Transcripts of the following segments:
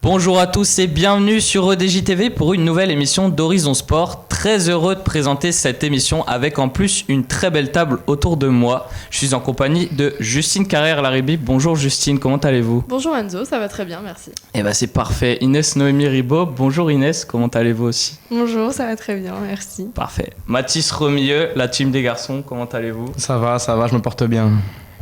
Bonjour à tous et bienvenue sur EDJ TV pour une nouvelle émission d'Horizon Sport. Très heureux de présenter cette émission avec en plus une très belle table autour de moi. Je suis en compagnie de Justine Carrère-Laribi. Bonjour Justine, comment allez-vous ? Bonjour Enzo, ça va très bien, merci. Eh ben c'est parfait. Inès Noémie Ribaud. Bonjour Inès, comment allez-vous aussi ? Bonjour, ça va très bien, merci. Parfait. Mathis Remilleux, la team des garçons, comment allez-vous ? Ça va, je me porte bien.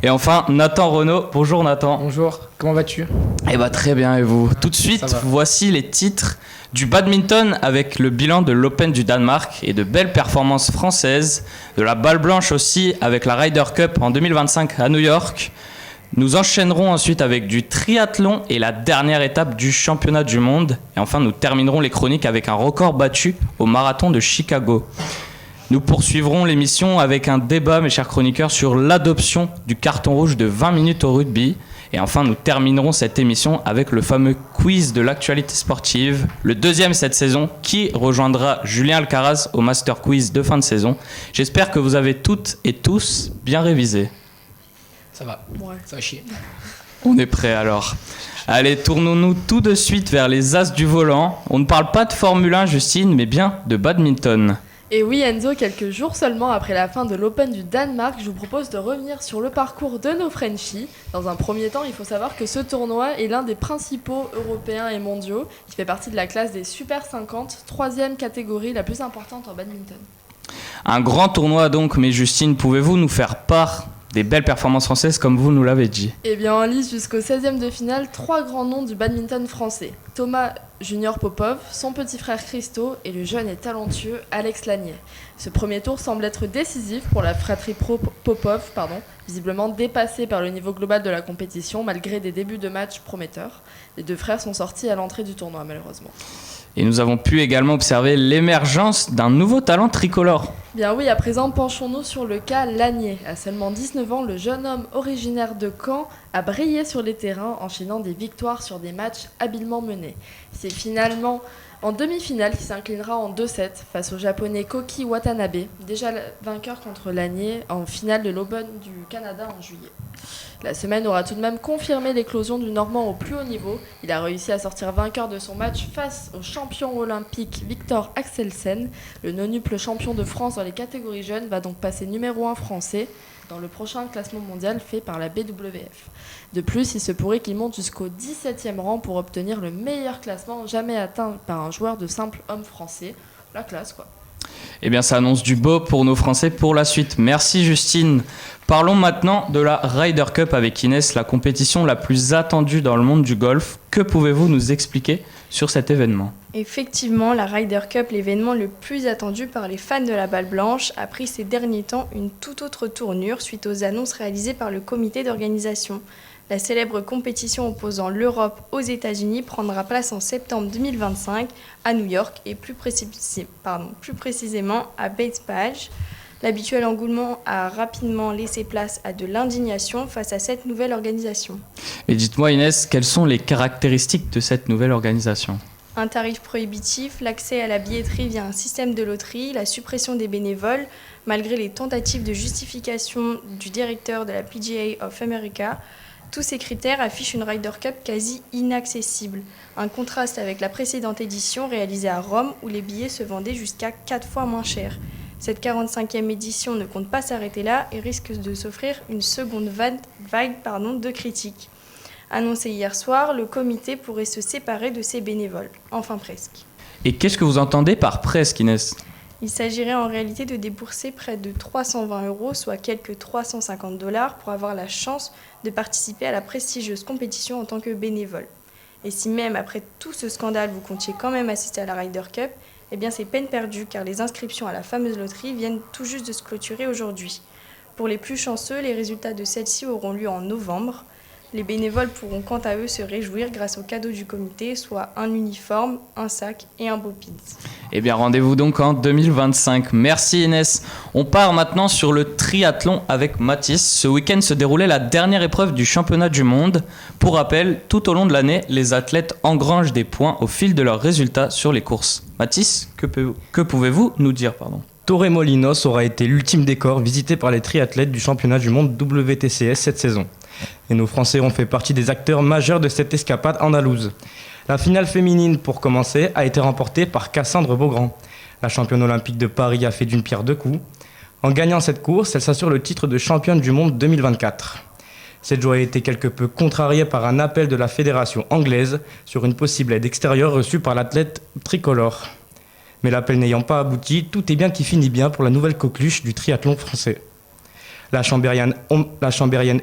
Et enfin, Nathan Renaud. Bonjour Nathan. Bonjour, comment vas-tu ? Eh bah très bien, et vous ? Tout de suite, voici les titres du badminton avec le bilan de l'Open du Danemark et de belles performances françaises, de la balle blanche aussi avec la Ryder Cup en 2025 à New York. Nous enchaînerons ensuite avec du triathlon et la dernière étape du championnat du monde. Et enfin, nous terminerons les chroniques avec un record battu au marathon de Chicago. Nous poursuivrons l'émission avec un débat, mes chers chroniqueurs, sur l'adoption du carton rouge de 20 minutes au rugby. Et enfin, nous terminerons cette émission avec le fameux quiz de l'actualité sportive, le deuxième cette saison, qui rejoindra Julien Alcaraz au Master Quiz de fin de saison. J'espère que vous avez toutes et tous bien révisé. Ça va, ouais. Ça va chier. On est prêts alors. Allez, tournons-nous tout de suite vers les as du volant. On ne parle pas de Formule 1, Justine, mais bien de badminton. Et oui Enzo, quelques jours seulement après la fin de l'Open du Danemark, je vous propose de revenir sur le parcours de nos Frenchies. Dans un premier temps, il faut savoir que ce tournoi est l'un des principaux européens et mondiaux, qui fait partie de la classe des Super 50, troisième catégorie la plus importante en badminton. Un grand tournoi donc, mais Justine, pouvez-vous nous faire part des belles performances françaises comme vous nous l'avez dit ? Eh bien, en lice jusqu'au 16e de finale, trois grands noms du badminton français. Thomas Junior Popov, son petit frère Christo et le jeune et talentueux Alex Lanier. Ce premier tour semble être décisif pour la fratrie Popov, visiblement dépassée par le niveau global de la compétition malgré des débuts de match prometteurs. Les deux frères sont sortis à l'entrée du tournoi malheureusement. Et nous avons pu également observer l'émergence d'un nouveau talent tricolore. Bien oui, à présent, penchons-nous sur le cas Lanier. À seulement 19 ans, le jeune homme originaire de Caen a brillé sur les terrains, enchaînant des victoires sur des matchs habilement menés. C'est finalement en demi-finale qu'il s'inclinera en 2-7 face au japonais Koki Watanabe, déjà vainqueur contre Lanier en finale de l'Open du Canada en juillet. La semaine aura tout de même confirmé l'éclosion du Normand au plus haut niveau. Il a réussi à sortir vainqueur de son match face au champion olympique Victor Axelsen. Le nonuple champion de France dans les catégories jeunes va donc passer numéro 1 français dans le prochain classement mondial fait par la BWF. De plus, il se pourrait qu'il monte jusqu'au 17e rang pour obtenir le meilleur classement jamais atteint par un joueur de simple homme français. La classe, quoi. Eh bien, ça annonce du beau pour nos Français pour la suite. Merci Justine. Parlons maintenant de la Ryder Cup avec Inès, la compétition la plus attendue dans le monde du golf. Que pouvez-vous nous expliquer sur cet événement ? Effectivement, la Ryder Cup, l'événement le plus attendu par les fans de la balle blanche, a pris ces derniers temps une toute autre tournure suite aux annonces réalisées par le comité d'organisation. La célèbre compétition opposant l'Europe aux États-Unis prendra place en septembre 2025 à New York et plus précisément à Bethpage. L'habituel engouement a rapidement laissé place à de l'indignation face à cette nouvelle organisation. Et dites-moi Inès, quelles sont les caractéristiques de cette nouvelle organisation ? Un tarif prohibitif, l'accès à la billetterie via un système de loterie, la suppression des bénévoles, malgré les tentatives de justification du directeur de la PGA of America. Tous ces critères affichent une Ryder Cup quasi inaccessible. Un contraste avec la précédente édition réalisée à Rome où les billets se vendaient jusqu'à 4 fois moins cher. Cette 45e édition ne compte pas s'arrêter là et risque de s'offrir une seconde vague de critiques. Annoncé hier soir, le comité pourrait se séparer de ses bénévoles. Enfin presque. Et qu'est-ce que vous entendez par presque, Inès ? Il s'agirait en réalité de débourser près de 320 €, soit quelques $350, pour avoir la chance de participer à la prestigieuse compétition en tant que bénévole. Et si même après tout ce scandale, vous comptiez quand même assister à la Ryder Cup, eh bien c'est peine perdue car les inscriptions à la fameuse loterie viennent tout juste de se clôturer aujourd'hui. Pour les plus chanceux, les résultats de celle-ci auront lieu en novembre. Les bénévoles pourront quant à eux se réjouir grâce aux cadeaux du comité, soit un uniforme, un sac et un beau pins. Eh bien, rendez-vous donc en 2025. Merci Inès. On part maintenant sur le triathlon avec Mathis. Ce week-end se déroulait la dernière épreuve du championnat du monde. Pour rappel, tout au long de l'année, les athlètes engrangent des points au fil de leurs résultats sur les courses. Mathis, que pouvez-vous nous dire, Torremolinos aura été l'ultime décor visité par les triathlètes du championnat du monde WTCS cette saison. Et nos Français ont fait partie des acteurs majeurs de cette escapade andalouse. La finale féminine, pour commencer, a été remportée par Cassandre Beaugrand. La championne olympique de Paris a fait d'une pierre deux coups. En gagnant cette course, elle s'assure le titre de championne du monde 2024. Cette joie a été quelque peu contrariée par un appel de la fédération anglaise sur une possible aide extérieure reçue par l'athlète tricolore. Mais l'appel n'ayant pas abouti, tout est bien qui finit bien pour la nouvelle coqueluche du triathlon français. La Chambérienne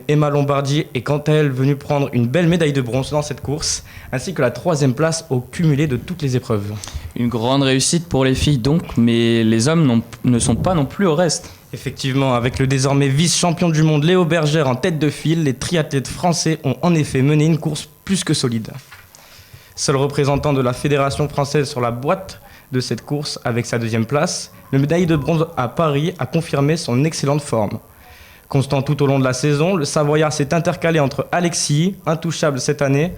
Emma Lombardi est quant à elle venue prendre une belle médaille de bronze dans cette course, ainsi que la 3e place au cumulé de toutes les épreuves. Une grande réussite pour les filles donc, mais les hommes ne sont pas non plus au reste. Effectivement, avec le désormais vice-champion du monde Léo Bergère en tête de file, les triathlètes français ont en effet mené une course plus que solide. Seul représentant de la Fédération française sur la boîte de cette course avec sa 2e place, le médaillé de bronze à Paris a confirmé son excellente forme. Constant tout au long de la saison, le Savoyard s'est intercalé entre Alexis, intouchable cette année,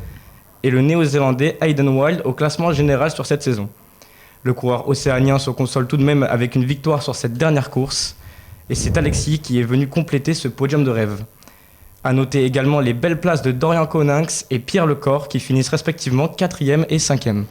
et le Néo-Zélandais Hayden Wilde au classement général sur cette saison. Le coureur océanien se console tout de même avec une victoire sur cette dernière course, et c'est Alexis qui est venu compléter ce podium de rêve. A noter également les belles places de Dorian Coninx et Pierre Lecor qui finissent respectivement 4e et 5e.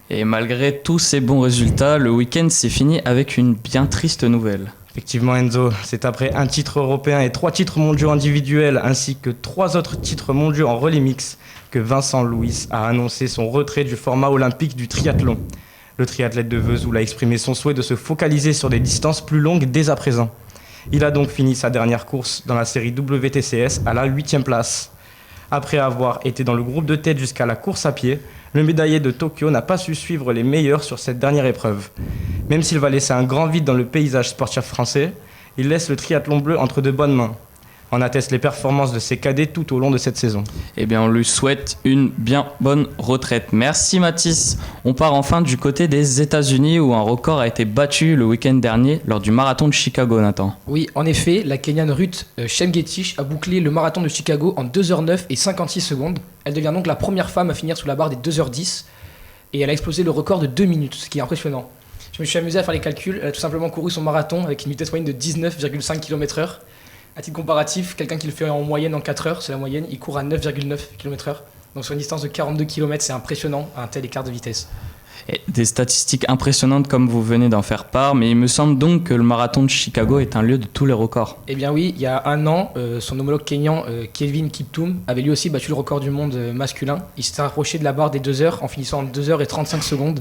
Et malgré tous ces bons résultats, le week-end s'est fini avec une bien triste nouvelle. Effectivement Enzo, c'est après un titre européen et 3 titres mondiaux individuels ainsi que 3 autres titres mondiaux en relais mix que Vincent Louis a annoncé son retrait du format olympique du triathlon. Le triathlète de Vesoul a exprimé son souhait de se focaliser sur des distances plus longues dès à présent. Il a donc fini sa dernière course dans la série WTCS à la 8e place. Après avoir été dans le groupe de tête jusqu'à la course à pied, le médaillé de Tokyo n'a pas su suivre les meilleurs sur cette dernière épreuve. Même s'il va laisser un grand vide dans le paysage sportif français, il laisse le triathlon bleu entre de bonnes mains. En attestent les performances de ses cadets tout au long de cette saison. Eh bien, on lui souhaite une bien bonne retraite. Merci Mathis. On part enfin du côté des États-Unis où un record a été battu le week-end dernier lors du marathon de Chicago, Nathan. Oui, en effet, la Kenyane Ruth Chemgetich a bouclé le marathon de Chicago en 2h09 et 56 secondes. Elle devient donc la première femme à finir sous la barre des 2h10 et elle a explosé le record de 2 minutes, ce qui est impressionnant. Je me suis amusé à faire les calculs. Elle a tout simplement couru son marathon avec une vitesse moyenne de 19,5 km/h. À titre comparatif, quelqu'un qui le fait en moyenne en 4 heures, c'est la moyenne, il court à 9,9 km/h. Donc sur une distance de 42 km, c'est impressionnant, un tel écart de vitesse. Et des statistiques impressionnantes comme vous venez d'en faire part, mais il me semble donc que le marathon de Chicago est un lieu de tous les records. Eh bien oui, il y a un an, son homologue kényan Kelvin Kiptum avait lui aussi battu le record du monde masculin. Il s'est rapproché de la barre des 2 heures en finissant en 2h35 secondes.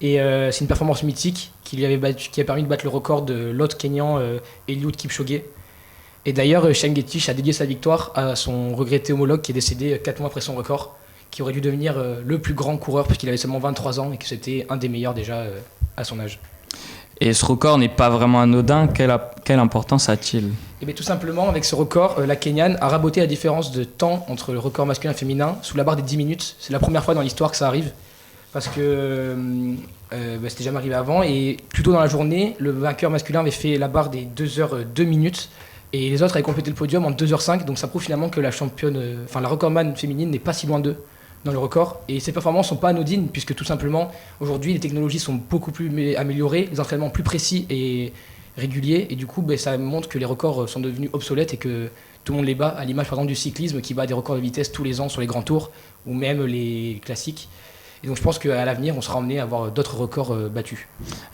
Et c'est une performance mythique qui a permis de battre le record de l'autre kényan Eliud Kipchoge. Et d'ailleurs, Chemgetich a dédié sa victoire à son regretté homologue qui est décédé 4 mois après son record, qui aurait dû devenir le plus grand coureur puisqu'il avait seulement 23 ans et que c'était un des meilleurs déjà à son âge. Et ce record n'est pas vraiment anodin, quelle importance a-t-il ? Et bien tout simplement, avec ce record, la Kenyane a raboté la différence de temps entre le record masculin et féminin sous la barre des 10 minutes. C'est la première fois dans l'histoire que ça arrive, parce que c'était jamais arrivé avant. Et plus tôt dans la journée, le vainqueur masculin avait fait la barre des 2h02 et les autres avaient complété le podium en 2h05. Donc ça prouve finalement que la recordman féminine n'est pas si loin d'eux dans le record. Et ces performances ne sont pas anodines, puisque tout simplement, aujourd'hui, les technologies sont beaucoup plus améliorées, les entraînements plus précis et réguliers. Et du coup, ça montre que les records sont devenus obsolètes et que tout le monde les bat, à l'image par exemple du cyclisme qui bat des records de vitesse tous les ans sur les grands tours ou même les classiques. Et donc je pense qu'à l'avenir, on sera amené à avoir d'autres records battus.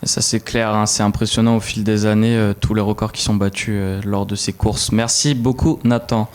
Ça c'est clair, hein, c'est impressionnant au fil des années, tous les records qui sont battus lors de ces courses. Merci beaucoup Nathan.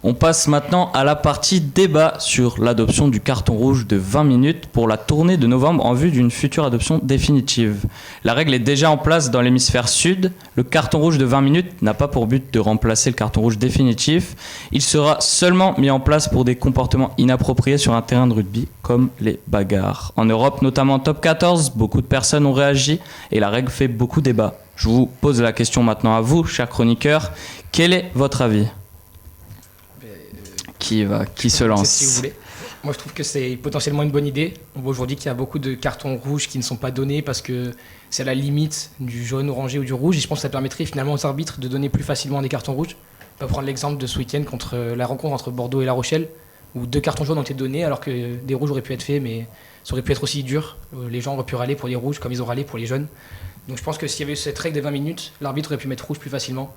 On passe maintenant à la partie débat sur l'adoption du carton rouge de 20 minutes pour la tournée de novembre en vue d'une future adoption définitive. La règle est déjà en place dans l'hémisphère sud. Le carton rouge de 20 minutes n'a pas pour but de remplacer le carton rouge définitif. Il sera seulement mis en place pour des comportements inappropriés sur un terrain de rugby, comme les bagarres. En Europe, notamment en top 14, beaucoup de personnes ont réagi et la règle fait beaucoup débat. Je vous pose la question maintenant à vous, chers chroniqueurs. Quel est votre avis ? Qui se lance? Si vous voulez. Moi, je trouve que c'est potentiellement une bonne idée. On voit aujourd'hui qu'il y a beaucoup de cartons rouges qui ne sont pas donnés parce que c'est à la limite du jaune, orangé ou du rouge. Et je pense que ça permettrait finalement aux arbitres de donner plus facilement des cartons rouges. On peut prendre l'exemple de ce week-end contre la rencontre entre Bordeaux et La Rochelle, où 2 cartons jaunes ont été donnés alors que des rouges auraient pu être faits, mais ça aurait pu être aussi dur. Les gens auraient pu râler pour les rouges comme ils ont râlé pour les jaunes. Donc je pense que s'il y avait eu cette règle des 20 minutes, l'arbitre aurait pu mettre rouge plus facilement.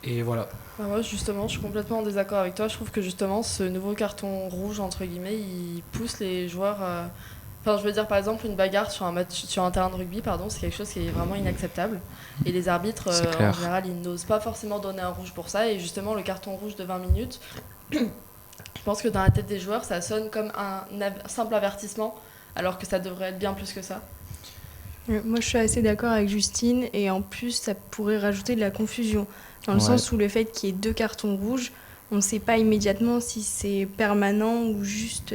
Et voilà. Bah moi justement, je suis complètement en désaccord avec toi. Je trouve que justement ce nouveau carton rouge entre guillemets, il pousse les joueurs. Enfin, je veux dire par exemple une bagarre sur un match, sur un terrain de rugby, pardon, c'est quelque chose qui est vraiment inacceptable. Et les arbitres, C'est en clair. général, ils n'osent pas forcément donner un rouge pour ça. Et justement, le carton rouge de 20 minutes, je pense que dans la tête des joueurs, ça sonne comme un simple avertissement, alors que ça devrait être bien plus que ça. Moi, je suis assez d'accord avec Justine et en plus, ça pourrait rajouter de la confusion. Dans le Ouais. sens où le fait qu'il y ait 2 cartons rouges, on ne sait pas immédiatement si c'est permanent ou juste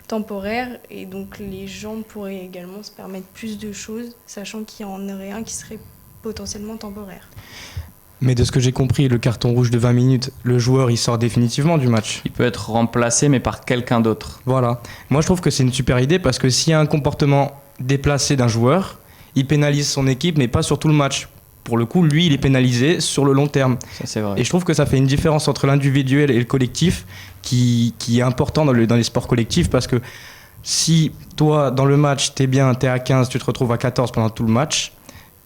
temporaire. Et donc, les gens pourraient également se permettre plus de choses, sachant qu'il y en aurait un qui serait potentiellement temporaire. Mais de ce que j'ai compris, le carton rouge de 20 minutes, le joueur il sort définitivement du match. Il peut être remplacé, mais par quelqu'un d'autre. Voilà. Moi je trouve que c'est une super idée parce que s'il y a un comportement déplacé d'un joueur, il pénalise son équipe mais pas sur tout le match. Pour le coup, lui il est pénalisé sur le long terme. Ça, c'est vrai. Et je trouve que ça fait une différence entre l'individuel et le collectif qui est important dans les sports collectifs parce que si toi dans le match t'es bien, t'es à 15, tu te retrouves à 14 pendant tout le match,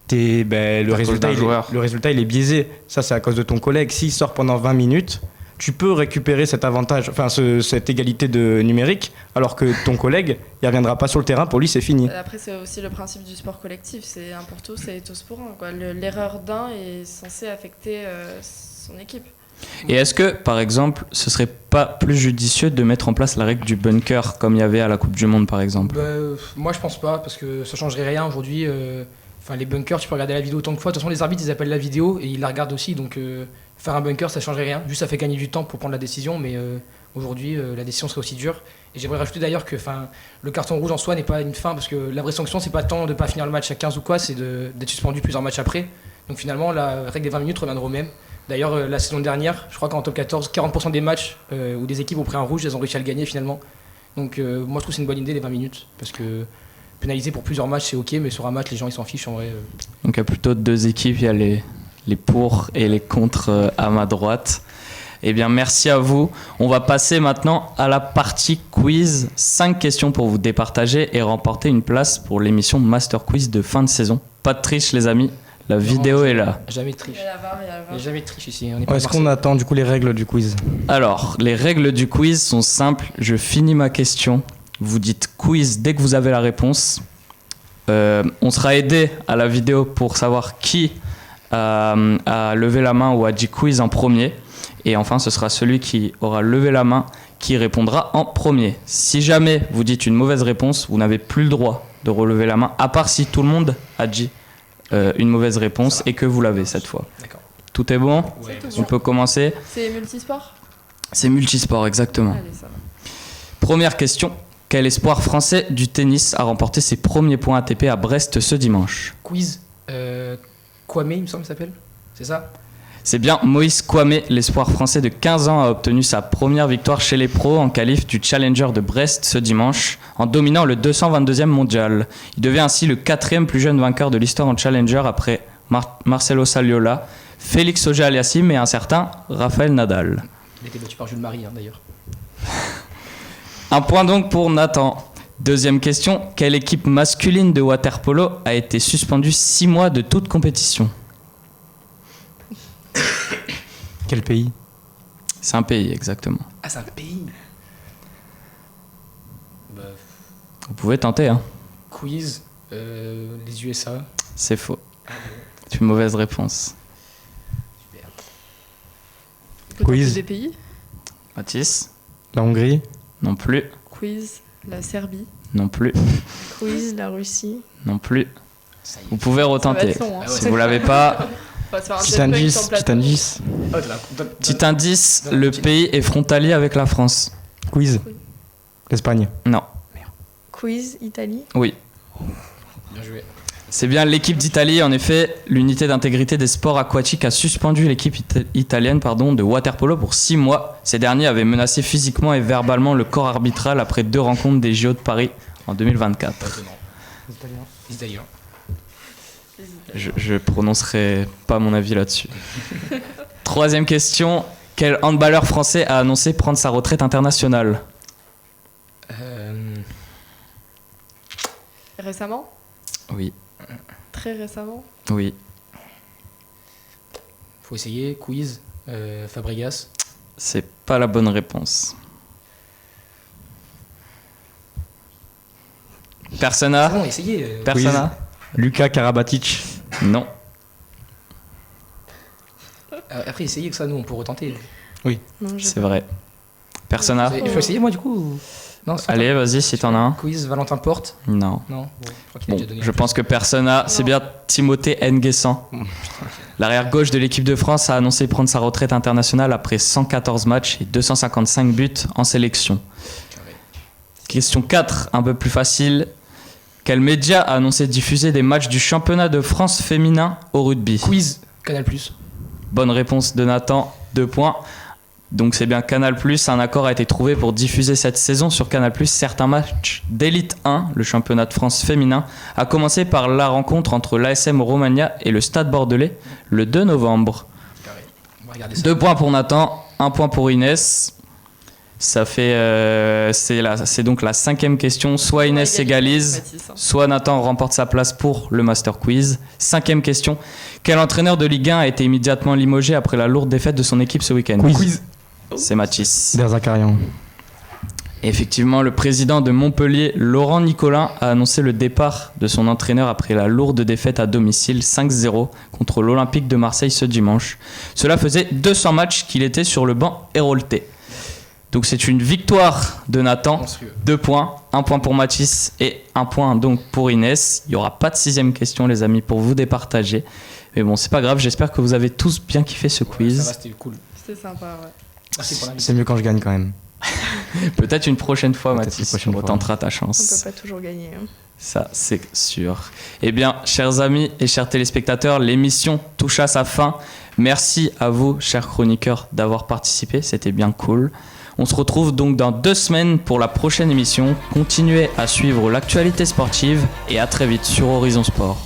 le cause résultat, d'un joueur. le résultat il est biaisé. Ça c'est à cause de ton collègue. S'il sort pendant 20 minutes, tu peux récupérer cet avantage, enfin cette égalité de numérique, alors que ton collègue il reviendra pas sur le terrain, pour lui c'est fini. Après, c'est aussi le principe du sport collectif, c'est un pour tous et tous pour un, quoi. L'erreur d'un est censée affecter son équipe. Et est-ce que, par exemple, ce serait pas plus judicieux de mettre en place la règle du bunker, comme il y avait à la Coupe du Monde, par exemple? Moi, je pense pas, parce que ça changerait rien aujourd'hui. Les bunkers, tu peux regarder la vidéo autant de fois. De toute façon, les arbitres, ils appellent la vidéo et ils la regardent aussi. Donc, faire un bunker, ça changerait rien. Juste, ça fait gagner du temps pour prendre la décision. Mais aujourd'hui, la décision serait aussi dure. Et j'aimerais rajouter d'ailleurs que le carton rouge en soi n'est pas une fin, parce que la vraie sanction, c'est pas tant de pas finir le match à 15 ou quoi, c'est d'être suspendu plusieurs matchs après. Donc, finalement, la règle des 20 minutes reviendra au même. D'ailleurs, la saison dernière, je crois qu'en top 14, 40% des matchs où des équipes ont pris un rouge, elles ont réussi à le gagner finalement. Donc, moi, je trouve que c'est une bonne idée, les 20 minutes. Parce que pénaliser pour plusieurs matchs, c'est ok, mais sur un match, les gens, ils s'en fichent en vrai. Donc il y a plutôt deux équipes, il y a les pour et les contre à ma droite. Eh bien, merci à vous. On va passer maintenant à la partie quiz. 5 questions pour vous départager et remporter une place pour l'émission Master Quiz de fin de saison. Pas de triche, les amis. La vidéo est là. Jamais de triche. Il y a la VAR, il y a la Il VAR. n'y a jamais de triche ici. On est pas Est-ce à qu'on Marseille. attend du coup les règles du quiz? Alors, les règles du quiz sont simples. Je finis ma question. Vous dites quiz dès que vous avez la réponse. On sera aidé à la vidéo pour savoir qui a levé la main ou a dit quiz en premier. Et enfin, ce sera celui qui aura levé la main qui répondra en premier. Si jamais vous dites une mauvaise réponse, vous n'avez plus le droit de relever la main, à part si tout le monde a dit une mauvaise réponse et que vous l'avez cette fois. D'accord. Tout est bon? Ouais, C'est tout On bon. peut commencer. C'est multisport. C'est multisport, exactement. Allez, ça va. Première question. Quel espoir français du tennis a remporté ses premiers points ATP à Brest ce dimanche? Quiz. Kwame, il me semble, il s'appelle. C'est ça? C'est bien Moïse Kwame, l'espoir français de 15 ans, a obtenu sa première victoire chez les pros en qualif du Challenger de Brest ce dimanche, en dominant le 222e mondial. Il devient ainsi le 4e plus jeune vainqueur de l'histoire en Challenger après Marcelo Saliola, Félix Auger-Aliassime et un certain Rafael Nadal. Il a été battu par Jules Marie, d'ailleurs. Un point donc pour Nathan. Deuxième question, quelle équipe masculine de water-polo a été suspendue 6 mois de toute compétition? Quel pays? C'est un pays, exactement. Ah, c'est un pays. Vous pouvez tenter, hein. Quiz. Les USA. C'est faux. C'est une mauvaise réponse. Quiz. Des pays. Mathis? La Hongrie? Non plus. Quiz. La Serbie. Non plus. Quiz, la Russie. Non plus. Ça y Vous pouvez Ça va retenter. être long, hein. Si vous l'avez pas, On va se faire un Petit jet break indice, sur le plateau. petit indice. petit indice, le pays est frontalier avec la France. Quiz. L'Espagne. Non. Quiz, Italie. Oui. Bien joué. C'est bien l'équipe d'Italie. En effet, l'unité d'intégrité des sports aquatiques a suspendu l'équipe italienne de water-polo pour 6 mois. Ces derniers avaient menacé physiquement et verbalement le corps arbitral après 2 rencontres des JO de Paris en 2024. Les Italiens. Je prononcerai pas mon avis là-dessus. Troisième question. Quel handballeur français a annoncé prendre sa retraite internationale? Récemment. Oui. Très récemment. Oui. Faut essayer. Quiz. Fabregas. C'est pas la bonne réponse. Persona. Bon, essayez. Persona. Luka Karabatic. Non. Après, essayez que ça, nous, on peut retenter. Non, je- C'est vrai. Persona. Il faut essayer, moi, du coup Non, c'est Allez, vas-y, si t'en as un. Quiz, Valentin Porte. Non. Non, bon, je crois qu'il a Bon, déjà donné. je pense que Persona, c'est bien Timothée Nguessan. L'arrière gauche de l'équipe de France a annoncé prendre sa retraite internationale après 114 matchs et 255 buts en sélection. Question 4, un peu plus facile. Quel média a annoncé diffuser des matchs du championnat de France féminin au rugby? Quiz, Canal+. Bonne réponse de Nathan, 2 points. Donc c'est bien Canal+, un accord a été trouvé pour diffuser cette saison sur Canal+, certains matchs d'Élite 1, le championnat de France féminin, à commencer par la rencontre entre l'ASM Romagna et le Stade Bordelais le 2 novembre. On va regarder ça. 2 points pour Nathan, 1 point pour Inès. Ça fait, c'est donc la 5e question. Soit Inès égalise, soit Nathan remporte sa place pour le Master Quiz. 5e question. Quel entraîneur de Ligue 1 a été immédiatement limogé après la lourde défaite de son équipe ce week-end? Quiz. C'est Mathis. Derzakarian. Effectivement, le président de Montpellier, Laurent Nicolin, a annoncé le départ de son entraîneur après la lourde défaite à domicile 5-0 contre l'Olympique de Marseille ce dimanche. Cela faisait 200 matchs qu'il était sur le banc héroltais. Donc c'est une victoire de Nathan, Monstrueux. 2 points, 1 point pour Mathis et 1 point donc pour Inès. Il n'y aura pas de 6e question les amis pour vous départager. Mais bon, c'est pas grave, j'espère que vous avez tous bien kiffé ce Ça quiz. va, c'était cool. C'était sympa, ouais. Merci pour l'invitation. C'est mieux quand je gagne quand même. Peut-être une prochaine fois Peut-être Mathis, une prochaine on fois. tentera ta On chance. peut pas toujours gagner. Hein. Ça, c'est sûr. Eh bien, chers amis et chers téléspectateurs, l'émission touche à sa fin. Merci à vous, chers chroniqueurs, d'avoir participé. C'était bien cool. On se retrouve donc dans 2 semaines pour la prochaine émission. Continuez à suivre l'actualité sportive et à très vite sur Horizon Sport.